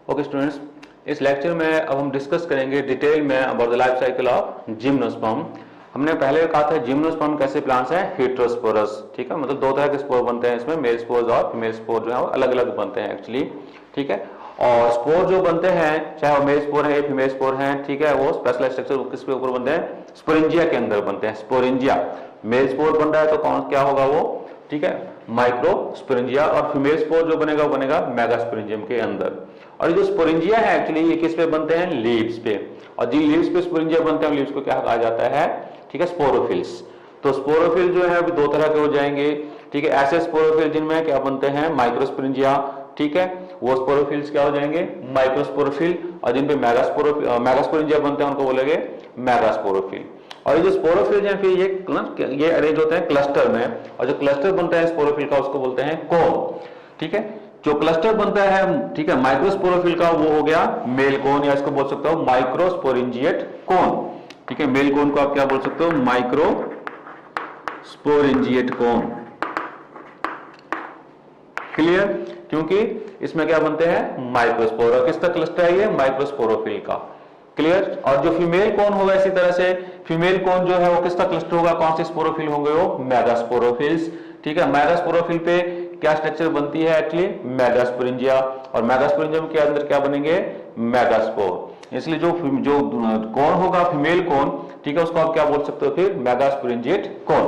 Okay students, इस lecture में अब हम डिस्कस करेंगे डिटेल में about the life cycle of gymnosperm. हमने पहले कहा था जिम्नोस्पर्म कैसे प्लांट्स हैं, हेटेरोस्पोरस। ठीक है, मतलब दो तरह के स्पोर बनते हैं इसमें, मेल स्पोर्स और फीमेल स्पोर जो है वो अलग अलग बनते हैं एक्चुअली। ठीक है, और स्पोर जो बनते हैं चाहे वो मेल स्पोर है या फीमेल स्पोर हैं, ठीक है, वो स्पेशलाइज्ड स्ट्रक्चर किसके ऊपर बनते हैं, स्पोरेंजिया के अंदर बनते हैं। स्पोरेंजिया मेल स्पोर बन रहा है तो कौन क्या होगा वो, ठीक है, माइक्रोस्पोरेंजिया, और फीमेल स्पोर जो बनेगा वो बनेगा मेगास्पोरेंजियम के अंदर। और ये जो स्पोरेंजिया है एक्चुअली ये किस पे बनते हैं, लीव्स पे, और जिन लीव्स पे स्पोरेंजिया बनते हैं लीव्स को क्या कहा जाता है, ठीक है, स्पोरोफिल्स। तो स्पोरोफिल जो है अभी दो तरह के हो जाएंगे। ठीक है, ऐसे स्पोरोफिल जिनमें क्या बनते हैं, माइक्रोस्पोरेंजिया, ठीक है, वो स्पोरोफिल्स क्या हो जाएंगे, माइक्रोस्पोरोफिल, और जिन पे मेगास्पोरेंजिया बनते हैं उनको बोलेंगे मेगास्पोरोफिल। और ये जो स्पोरोफिल है फिर ये अरेंज होते हैं क्लस्टर में, और जो क्लस्टर बनता है स्पोरोफिल का उसको बोलते हैं कोन। ठीक है, जो क्लस्टर बनता है, ठीक है, माइक्रोस्पोरोफिल का वो हो गया मेल कोन, या इसको बोल सकते हो माइक्रोस्पोरेंजिएट कोन। ठीक है, मेल कोन को आप क्या बोल सकते हो, माइक्रोस्पोरेंजिएट कोन। क्लियर, क्योंकि इसमें क्या बनते हैं, माइक्रोस्पोर, और किसका क्लस्टर है ये, माइक्रोस्पोरोफिल का। क्लियर, और जो फीमेल कोन होगा इसी तरह से फीमेल कोन जो है वो किसका क्लस्टर होगा, कौन से स्पोरोफिल होंगे, वो मेगास्पोरोफिल्स। ठीक है, मेगास्पोरोफिल पे क्या स्ट्रक्चर बनती है एक्चुअली, मेगास्पोरेंजिया, और मेगास्पोरेंजियम के अंदर क्या बनेंगे, मेगास्पोर। इसलिए जो कोन होगा फीमेल कोन, ठीक है, उसको आप क्या बोल सकते हो फिर, मेगास्पोरेंजिएट कोन।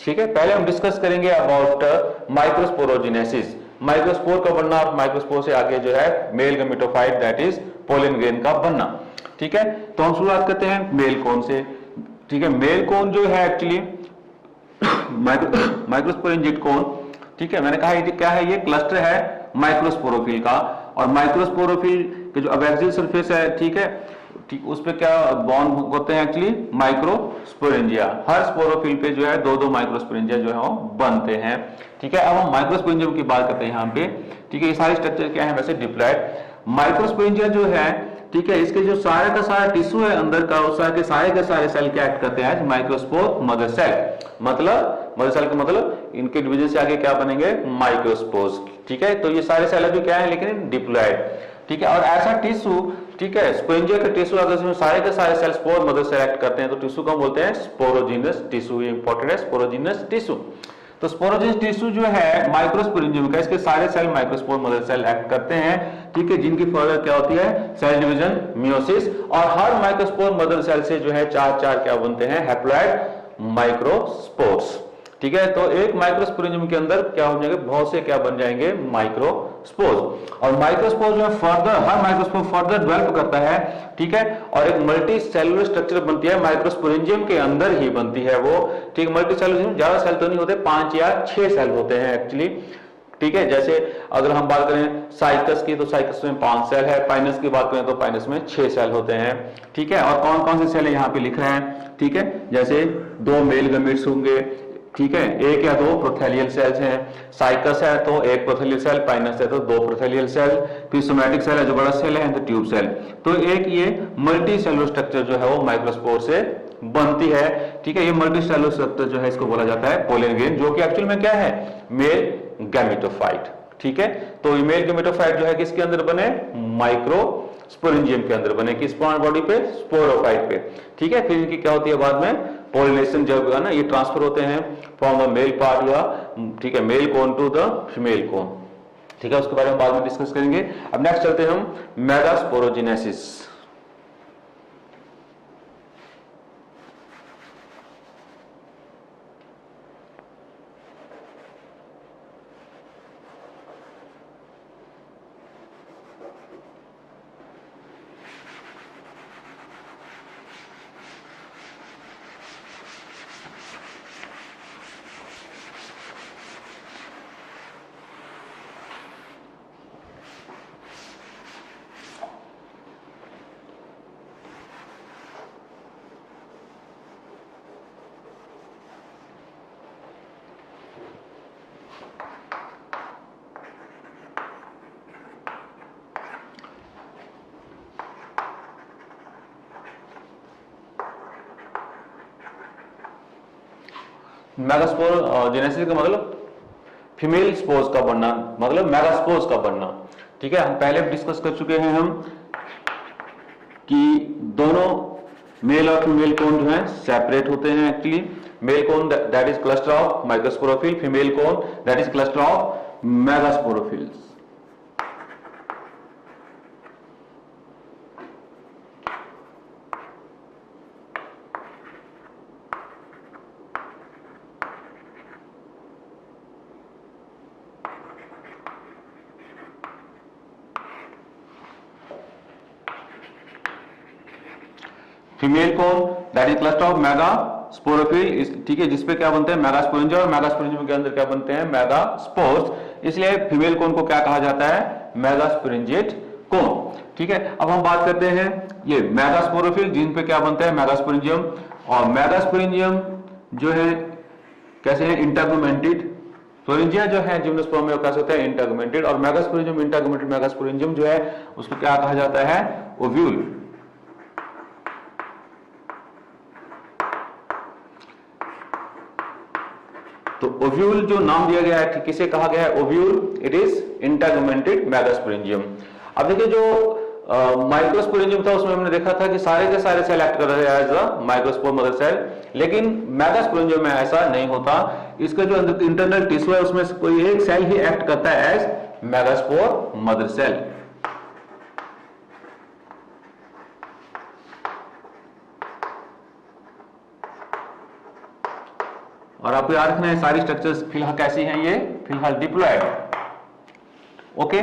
ठीक है, पहले हम डिस्कस करेंगे अबाउट माइक्रोस्पोरोजेनेसिस, माइक्रोस्पोर का बनना, और माइक्रोस्पोर से आगे जो है male gametophyte that is pollen grain का बनना। ठीक है, तो हम शुरुआत करते हैं मेल कोन से। ठीक है, मेल कोन जो है एक्चुअली माइक्रोस्पोरेंजिएट कोन, ठीक है, मैंने कहा ये क्या है, ये क्लस्टर है माइक्रोस्पोरोफिल का, और माइक्रोस्पोरोफिल के जो अबैक्सियल सरफेस है, ठीक है, ठीक, उस पे क्या बॉन्ड होते हैं एक्चुअली, माइक्रोस्पोरेंजिया। हर स्पोरोफिल पे जो है दो दो माइक्रोस्पोरेंजिया जो है वो बनते हैं। ठीक है, अब हम माइक्रोस्पोरेंजियम की बात करते हैं यहाँ पे। ठीक है, ये सारे स्ट्रक्चर क्या है वैसे डिप्लॉयड। माइक्रोस्पोरेंजिया जो है, ठीक है, इसके जो सारे का सारा टिश्यू है अंदर का, उस के सारे सेल क्या एक्ट करते हैं, माइक्रोस्पोर मदर सेल, मतलब मदर सेल का मतलब इनके डिवीजन से आगे क्या बनेंगे, माइक्रोस्पोर्स। ठीक है, तो ये सारे सेल अभी क्या है लेकिन डिप्लॉयड। ठीक है, और ऐसा टिश्यू, ठीक है, स्पोरेंजिया का टिश्यू अगर इसमें सारे के सारे cell spore mother cell act करते हैं तो टिश्यू को बोलते हैं स्पोरोजिनस टिश्यू। इंपॉर्टेंट है स्पोरोजिनस टिश्यू। तो स्पोरोजिनस टिश्यू जो है माइक्रोस्पोरेंजियम का, इसके सारे cell microspore mother cell act करते हैं। ठीक है, जिनकी फर्दर क्या होती है, सेल डिवीजन, मियोसिस, और हर माइक्रोस्पोर मदर सेल से जो है चार चार क्या बनते हैं, हैप्लॉइड माइक्रोस्पोर्स। ठीक है, तो एक माइक्रोस्पोरेंजियम के अंदर क्या हो जाएंगे, बहुत से क्या बन जाएंगे, माइक्रोस्पोर्स। और माइक्रोस्पोर जो है फर्दर, हर माइक्रोस्पोर फर्दर डेवलप करता है। ठीक है, और एक मल्टी सेलुलर स्ट्रक्चर बनती है, माइक्रोस्पोरेंजियम के अंदर ही बनती है वो। ठीक, मल्टी सेलुलर ज्यादा सेल तो नहीं होते, 5 या 6 सेल होते हैं एक्चुअली। ठीक है, जैसे अगर हम बात करें साइकस की, तो साइकस में 5 सेल है, पाइनस की बात करें तो पाइनस में 6 सेल होते हैं। ठीक है, और कौन कौन से सेल है यहाँ पे लिख रहे हैं। ठीक है, जैसे 2 मेल गमीट्स होंगे, ठीक है, 1 या 2 प्रोथेलियल सेल्स हैं। साइकस है तो 1 प्रोथेलियल सेल, पाइनस है तो 2 प्रोथेलियल सेल, फिर सोमैटिक सेल है जो बड़ा सेल है तो ट्यूब सेल। तो एक ये मल्टी सेलुलर स्ट्रक्चर जो है वो माइक्रोस्पोर से बनती है। ठीक है, ये मल्टी सेलुलर स्ट्रक्चर जो है इसको बोला जाता है पोलन ग्रेन, जो कि एक्चुअल में क्या है, मेल गैमेटोफाइट। ठीक है, तो मेल गैमेटोफाइट जो है किसके अंदर बने, माइक्रोस्पोरेंजियम के अंदर बने, किस बॉडी पे, स्पोरोफाइट पे। ठीक है, फिर इनकी क्या होती है बाद में, पोलिनेशन जब है ना, ये ट्रांसफर होते हैं फ्रॉम द मेल पार्ट या, ठीक है, male cone to the female cone. ठीक है, उसके बारे में बाद में डिस्कस करेंगे। अब नेक्स्ट चलते हैं हम मेगास्पोरोजेनेसिस। मेगास्पोरोजेनेसिस का मतलब फीमेल स्पोर्स का बनना, मतलब मेगास्पोर्स का बनना। ठीक है, हम पहले डिस्कस कर चुके हैं हम कि दोनों मेल और फीमेल कोन जो है सेपरेट होते हैं actually. Male cone that is cluster of microsporophyll, female cone that is cluster of megasporophylls. Female cone that is cluster of megasporophyll, ठीक है, जिसपे क्या बनते हैं मेगास्पोरेंजियम, और मेगास्पोरेंजियम के अंदर क्या बनते हैं मेगास्पोर्स, इसलिए फीमेल कोन को क्या कहा जाता है मेगास्पोरेंजिएट कोन। ठीक है, अब हम बात करते हैं ये मेगास्पोरोफिल जिन पे क्या बनता है मेगास्पोरेंजियम, और मेगास्पोरेंजियम जो है कैसे है इंटरगुमेंटेड, स्पोरेंजिया जो है जिम्नोस्पर्म में कैसे होता है इंटरगुमेंटेड, और मेगास्पोरेंजियम इंटरगुमेंटेड मेगास्पोरेंजियम जो है उसको क्या कहा जाता है ओव्यूल। तो ओव्यूल जो नाम दिया गया है किसे कहा गया है ओव्यूल, इट इज इंटरगुमेंटेड मेगास्पोरेंजियम। अब देखिए जो माइक्रोस्पोरेंजियम था उसमें हमने देखा था कि सारे के सारे सेल एक्ट कर रहे हैं as a microspore mother cell, लेकिन मेगास्पोरेंजियम में ऐसा नहीं होता। इसका जो इंटरनल टिश्यू है उसमें कोई एक सेल ही एक्ट करता है एज मेगास्पोर मदर सेल। और आपको याद रखना है सारी स्ट्रक्चर्स फिलहाल कैसी हैं, ये फिलहाल डिप्लॉयड। ओके,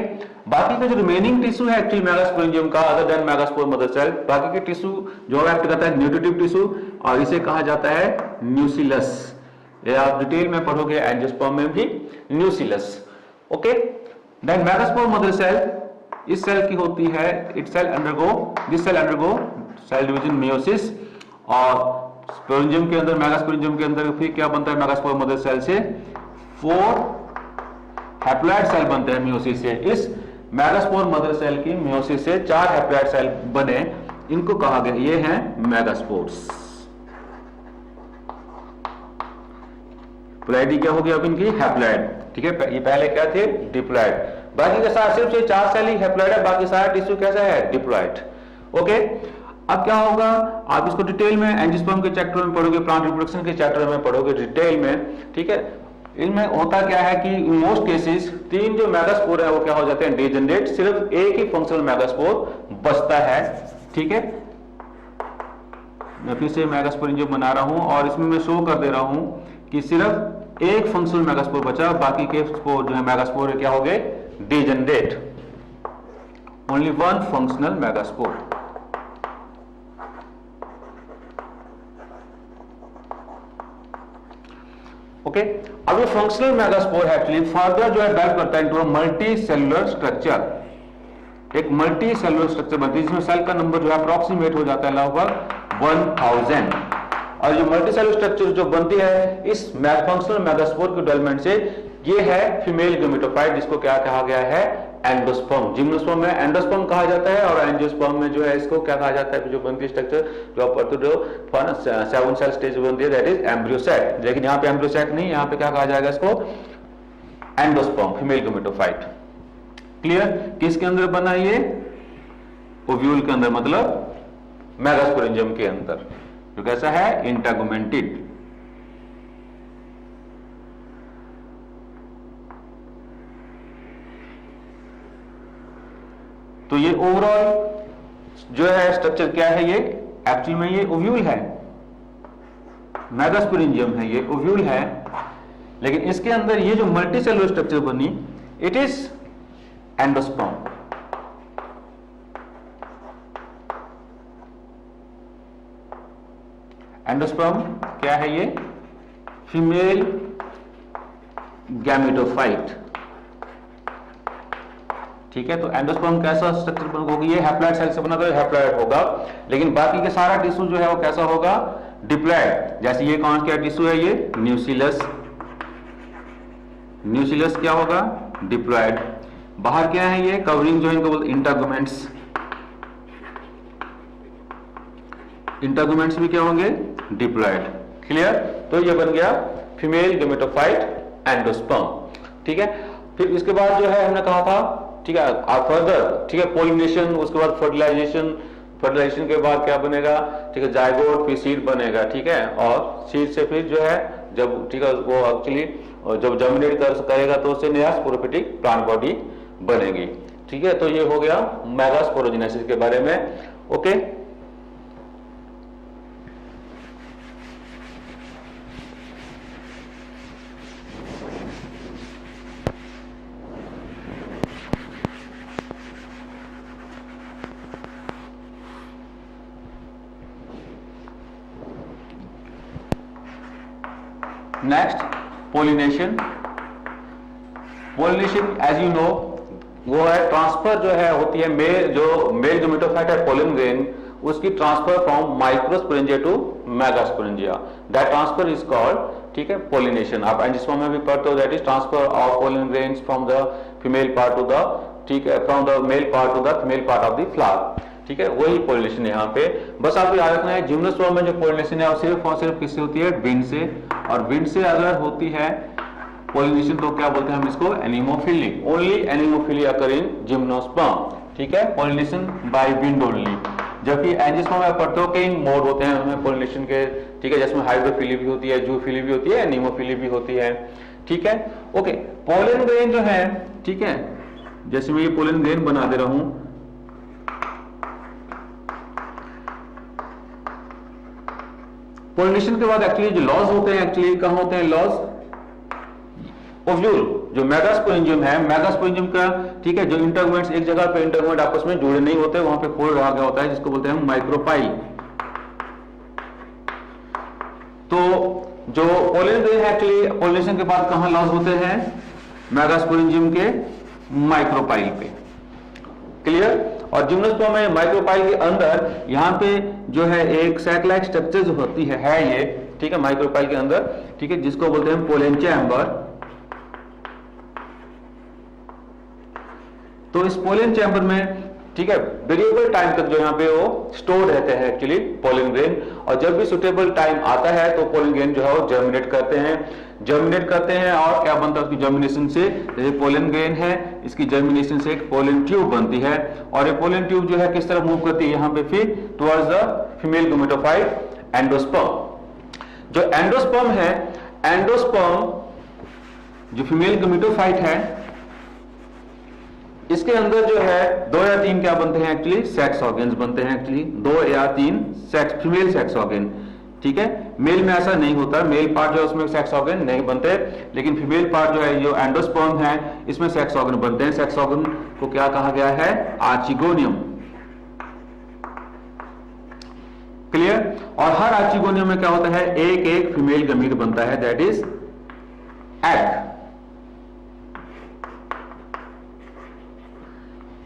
बाकी का जो रिमेनिंग टिश्यू है एक्चुअली मेगास्पोरेंजियम का other than megaspore mother cell, बाकी के टिश्यू जो एक्ट करता है न्यूट्रिटिव टिश्यू, और इसे कहा जाता है न्यूसिलस। ये आप डिटेल में पढ़ोगे एंजियोस्पर्म में भी nucellus. Okay, then megaspore mother cell इस सेल की होती है this cell undergo cell division meiosis, और स्पोरेंजियम के अंदर मेगास्पोरेंजियम के अंदर फिर क्या बनता है मेगास्पोर मदर सेल से 4 हैप्लॉइड सेल बनते हैं मियोसिस से। इस मेगास्पोर मदर सेल की मियोसिस से 4 हैप्लॉइड सेल बने, इनको कहा गया ये हैं मेगास्पोर्स। प्लॉइडी क्या हो गया अब इनकी हैप्लॉइड, ठीक है, ये पहले क्या थे डिप्लॉइड, बाकी के साथ सिर्फ ये 4 सेल ही हैप्लॉइड है, बाकी सारा टिश्यू कैसा है डिप्लॉइड। ओके, अब क्या होगा आप इसको डिटेल में एंजियोस्पर्म के चैप्टर में पढ़ोगे, प्लांट रिप्रोडक्शन के चैप्टर में पढ़ोगे डिटेल में। ठीक है, इनमें होता क्या है कि इन मोस्ट केसेस 3 जो मेगास्पोर है वो क्या हो जाते हैं डिजेनरेट, सिर्फ एक ही फंक्शनल मेगास्पोर बचता है। ठीक है, मैं फिर से मेगास्पोरेंजियम बना रहा हूं और इसमें मैं शो कर दे रहा हूं कि सिर्फ एक फंक्शनल मेगास्पोर बचा, बाकी के स्पोर जो है मेगास्पोर क्या हो गए degenerate, only 1 functional megaspore. Okay, अब ये फंक्शनल मेगास्पोर है एक्चुअली फर्दर जो है डेवलप करता है इनटू मल्टी सेलुलर स्ट्रक्चर, एक मल्टी सेलुलर स्ट्रक्चर बनती है जिसमें सेल का नंबर जो है अप्रोक्सीमेट हो जाता है लगभग 1000, और जो मल्टी सेलुलर स्ट्रक्चर जो बनती है इस फंक्शनल मेगास्पोर के डेवलपमेंट से, ये है फीमेल गैमेटोफाइट जिसको क्या कहा गया है एंडोस्पर्म। जिम्नोस्पर्म में एंडोस्पर्म कहा जाता है, और एंजियोस्पर्म में जो है इसको क्या कहा जाता है जो बनती है स्ट्रक्चर जो 7 सेल स्टेज बनती है दैट इज एम्ब्रियोसाइट, लेकिन यहाँ पे एम्ब्रियोसाइट नहीं, यहाँ पे क्या कहा जाएगा इसको एंडोस्पर्म फीमेल गैमेटोफाइट। क्लियर, किसके अंदर बना ये ओव्यूल के अंदर, मतलब मेगास्पोरेंजियम के अंदर, जो कैसा है इंटरगुमेंटेड। तो ये ओवरऑल जो है स्ट्रक्चर क्या है, ये एक्चुअल में ये ओव्यूल है, मेगास्पोरेंजियम है, ये ओव्यूल है, लेकिन इसके अंदर ये जो मल्टी सेलुलर स्ट्रक्चर बनी इट इज एंडोस्पर्म। एंडोस्पर्म क्या है ये फीमेल गैमेटोफाइट। ठीक है, तो एंडोस्पर्म कैसा स्ट्रक्चर होगा, ये हैप्लॉइड सेल से बना तो हैप्लॉइड होगा, लेकिन बाकी के सारा टिश्यू जो है वो कैसा होगा डिप्लॉइड। जैसे ये कौन सा टिश्यू है ये न्यूसिलस, न्यूसिलस क्या होगा डिप्लॉइड। बाहर क्या है ये कवरिंग जो है इनको बोलते इंटरगुमेंट्स, इंटरगुमेंट्स भी क्या होंगे डिप्लॉइड। क्लियर, तो ये बन गया फीमेल गैमेटोफाइट एंडोस्पर्म। ठीक है, फिर इसके बाद जो है हमने कहा था ठीक है, फर्दर, ठीक है, पोलिनेशन, उसके बाद फर्टिलाइजेशन, फर्टिलाइजेशन के बाद क्या बनेगा, ठीक है, जायगोट, फिर सीड बनेगा, ठीक है, और सीड से फिर जो है जब, ठीक है, वो एक्चुअली जब जर्मिनेट करेगा तो उससे नया स्पोरोफिटिक प्लांट बॉडी बनेगी, ठीक है। तो ये हो गया मेगास्पोरोजेनेसिस के बारे में। Okay, next pollination. Pollination as you know वो है ट्रांसफर जो है होती है मेल गैमेटोफाइट है पोलन ग्रेन, उसकी transfer from microsporangia to megasporangia, that transfer is called, ठीक है, पोलिनेशन। आप एंजियोस्पर्म में भी पढ़ते हो, that is transfer of pollen grains from the female part to the, ठीक है, from the male part to the female part of the flower, ठीक है, वही पोलिनेशन यहाँ पे। बस आपको याद रखना है जिम्नोस्पर्म में जो पोलिनेशन है वो सिर्फ और सिर्फ किससे होती है, विंड से, और विंड से अगर होती है पोलिनेशन तो क्या बोलते हैं हम इसको, एनीमोफिली। ओनली एनीमोफिली अकर इन जिम्नोस्पर्म, ठीक है, पोलिनेशन बाय विंड ओनली। जबकि एंजियोस्पर्म में पढ़ते हो कई मोड होते हैं हमें पोलिनेशन के, ठीक है, जिसमें हाइड्रोफिली भी होती है, जूफिली भी होती है, एनीमोफिली भी होती है, ठीक है। ओके, पोलन ग्रेन जो है, ठीक है, जैसे मैं ये पोलन ग्रेन बना दे रहा हूं, पोलिनेशन के बाद एक्चुअली जो लॉज होते हैं, एक्चुअली कहां होते हैं लॉज, ओव्यूल, जो मेगास्पोरेंजियम है, मेगास्पोरेंजियम का, ठीक है, जो इंटरगमेंट्स एक जगह पे इंटरगमेंट आपस में जुड़े नहीं होते, वहां पे फोल्ड रहा गया होता है, जिसको बोलते हैं माइक्रोपाइल। तो जो पोलन ग्रेन है एक्चुअली पोलिनेशन के बाद कहां लॉज होते हैं, मेगास्पोरेंजियम के माइक्रोपाइल पे, क्लियर। और जिम्नोस्पर्म में माइक्रोपाइल के अंदर यहां पे जो है एक सैक लाइक स्ट्रक्चर जो होती है ये, ठीक है, माइक्रोपाइल के अंदर, ठीक है, जिसको बोलते हैं पोलन चैम्बर। तो इस पोलन चैम्बर में, ठीक है, वेरिएबल टाइम तक जो यहाँ पे वो स्टोर रहते हैं एक्चुअली पोलन ग्रेन, और जब भी सुटेबल टाइम आता है तो पोलन ग्रेन जो है वो जर्मिनेट करते हैं, और क्या बनता है उसकी जर्मिनेशन से, जैसे पोलन ग्रेन है, इसकी जर्मिनेशन से एक पोलन ट्यूब बनती है, और ये पोलन ट्यूब जो है किस तरफ मूव करती है, यहाँ पे फिर towards the female gametophyte endosperm. जो एंडोस्पर्म है, एंडोस्पर्म जो फीमेल गैमेटोफाइट है, इसके अंदर जो है 2 या 3 क्या बनते हैं एक्चुअली, सेक्स ऑर्गन्स बनते हैं एक्चुअली, 2 या 3 सेक्स, फीमेल सेक्स ऑर्गन, ठीक है। मेल में ऐसा नहीं होता, मेल पार्ट जो है उसमें सेक्स ऑर्गन नहीं बनते, लेकिन फीमेल पार्ट जो है, जो एंडोस्पर्म है, इसमें सेक्स ऑर्गन बनते हैं। सेक्स ऑर्गन को क्या कहा गया है, आर्चिगोनियम, क्लियर। और हर आर्चिगोनियम में क्या होता है, एक एक फीमेल गमीट बनता है, दैट इज एग,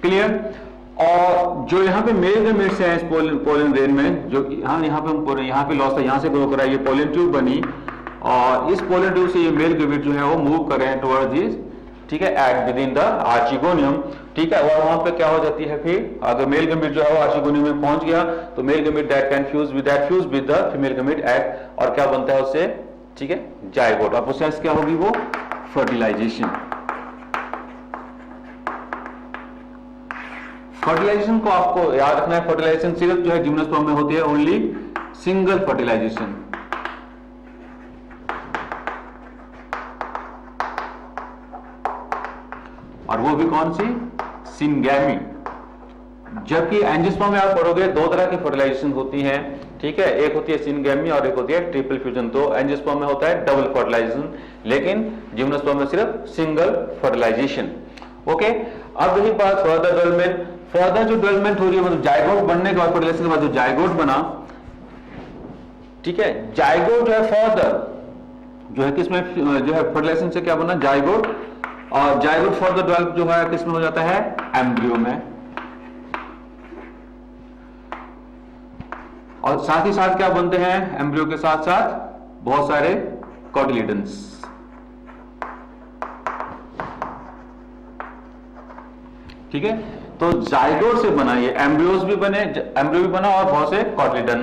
क्लियर। और जो यहाँ पे मेल गमीट्स हैं इस पोलन ग्रेन में, जो यहाँ पे लॉस था, यहाँ से ग्रो करा, ये पोलन ट्यूब बनी, और इस पोलन ट्यूब से ये मेल गमीट जो है वो मूव कर रहे हैं टुवर्ड्स दिस, ठीक है, egg with in the archegonium, ठीक है। और वहां पे क्या हो जाती है, फिर अगर मेल गमीट जो है वो आर्चिगोनियम में पहुंच गया तो male gamete that can fuse with the female gamete egg, और क्या बनता है उससे, ठीक है, जायगोट। और प्रोसेस क्या होगी, वो फर्टिलाइजेशन। फर्टिलाइजेशन को आपको याद रखना है, फर्टिलाइजेशन सिर्फ जो है जिम्नोस्पर्म में होती है, ओनली सिंगल फर्टिलाइजेशन। और वो भी कौन सी, सिंगैमी। जबकि एंजियोस्पर्म में आप पढ़ोगे 2 तरह की फर्टिलाइजेशन होती है, ठीक है, एक होती है सिंगैमी और एक होती है ट्रिपल फ्यूजन। तो एंजियोस्पर्म में होता है डबल फर्टिलाइजेशन, लेकिन जिम्नोस्पर्म में सिर्फ सिंगल फर्टिलाइजेशन। ओके, अब रही बात फर्दर डेवलपमेंट। फर्दर जो डेवलपमेंट हो रही है, मतलब जायगोट बनने के बाद, फर्टिलाइजेशन के बाद जो जायगोट बना, ठीक है, जायगोट जो है फर्दर जो है किसमें, जो है फर्टिलाइजेशन से क्या बना, जायगोट, और जायगोट फर्दर डेवलप जो है किसमें हो जाता है, एम्ब्रियो में। और साथ ही साथ क्या बनते हैं एम्ब्रियो के साथ साथ, बहुत सारे कोटिलिडन्स, ठीक है। तो जायगोट से बना, ये एम्ब्रियोज भी बने, एम्ब्रियो भी बना, और बहुत से कोटिलिडन।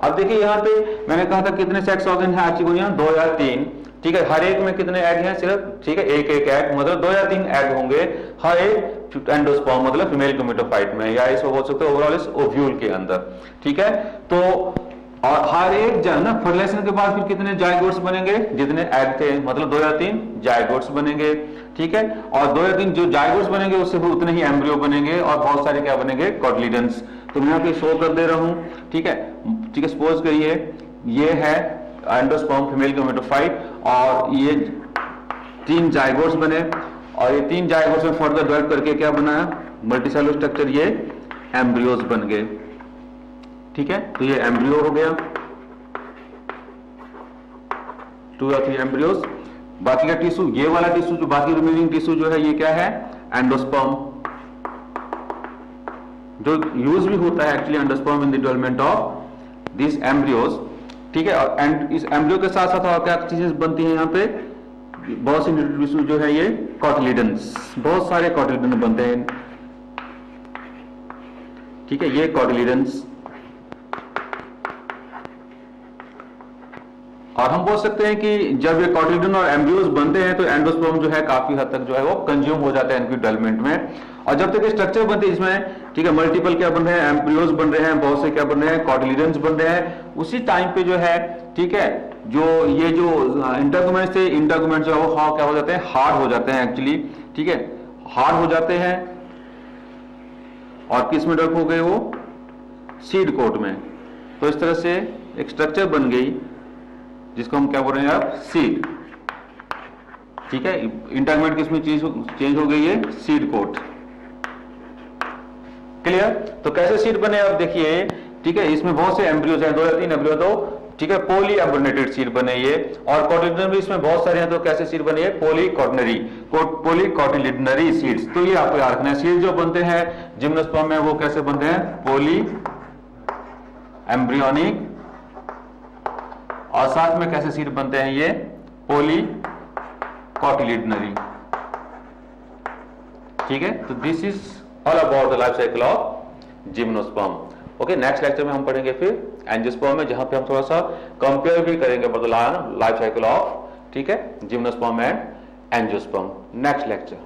अब देखिए यहाँ पे मैंने कहा था कितने सेक्स ऑर्गन है आर्चिगोनियम, 2 या 3, ठीक है। हर एक में कितने एग हैं, सिर्फ, ठीक है, एक एक एग, मतलब 2 या 3 एग होंगे हर एक एंडोस्पर्म मतलब फीमेल गेमेटोफाइट में, या इसको बोल सकते हो ओवरऑल इस ओव्यूल के अंदर, ठीक है। तो और हर एक जो है ना फर्टिलाइजेशन के बाद फिर कितने जायगोट्स बनेंगे, जितने एग थे मतलब 2 या 3 जायगोट्स बनेंगे, ठीक है। और 2 या 3 जो जायगोट्स बनेंगे उससे फिर उतने ही एम्ब्रियो बनेंगे और बहुत सारे क्या बनेंगे, कॉटिलिडन्स। तो मैं यहाँ पे शो कर दे रहा हूं, ठीक है, ठीक है। सपोज करिए ये है एंडोस्पर्म फीमेल गेमेटोफाइट और ये 3 जायगोट्स बने और ये 3 जायगोट्स में फर्दर डेवलप करके क्या बनाया, मल्टीसेलुलर स्ट्रक्चर, ये एम्ब्रियोज बन गए, ठीक है। तो ये एम्ब्रियो हो गया, 2 या 3 एम्ब्रियोज। बाकी का टिश्यू, ये वाला टिश्यू जो बाकी रिमेनिंग टिश्यू जो है ये क्या है, एंडोस्पर्म, जो यूज भी होता है actually endosperm in the development of this embryos, ठीक है। और एंड इस एम्ब्रियो के साथ साथ और क्या चीजें बनती हैं यहाँ पे, बहुत सी टिश्यू जो है ये कॉटिलिडन्स, बहुत सारे कॉटिलिडन बनते हैं, ठीक है, ये कॉटिलिडन्स। और हम बोल सकते हैं कि जब ये कॉटिलिडन और एम्ब्रियोज बनते हैं तो एंडोस्पर्म जो है काफी हद तक जो है वो कंज्यूम हो जाते हैं इनकी डेवलपमेंट में। और जब तक ये स्ट्रक्चर बनते हैं इसमें, ठीक है, मल्टीपल क्या बन रहे हैं, एम्ब्रियोज बन रहे हैं, बहुत से क्या बन रहे हैं, कॉटिलिडन्स बन रहे हैं, उसी टाइम पे जो है, ठीक है, जो ये जो इंटरगुमेंट्स थे, इंटरगुमेंट्स जो है वो क्या हो जाते हैं, हार्ड हो जाते हैं एक्चुअली, ठीक है, हार्ड हो जाते हैं। और किस में डेवलप हो गए वो, सीड कोट में। तो इस तरह से एक स्ट्रक्चर बन गई जिसको हम क्या बोल रहे हैं आप, सीड, ठीक है। इंटरमीडिएट किसमें चेंज हो गई है, सीड कोट, क्लियर। तो कैसे सीड बने आप देखिए, ठीक है, इसमें बहुत से एम्ब्रियोज हैं, 2 या 3 एम्ब्रियो, तो ठीक है, पॉली एम्ब्रियोनेटेड सीड बने ये। और कॉटिलिडन भी इसमें बहुत सारे हैं, तो कैसे सीड बने, पॉलीकॉटिलिडनरी सीड्स। तो ये आपको याद रखना है, सीड जो बनते हैं जिम्नोस्पर्म में वो कैसे बनते हैं, पॉली एम्ब्रियोनिक, और साथ में कैसे सीड बनते हैं ये, पॉली कॉटिलिडनरी, ठीक है। तो this is all about the life cycle of gymnosperm. Okay, next lecture में हम पढ़ेंगे फिर एंजियोस्पर्म में, जहां पे हम थोड़ा सा कंपेयर भी करेंगे लाइफ साइकिल ऑफ, ठीक है, gymnosperm and angiosperm. Next lecture.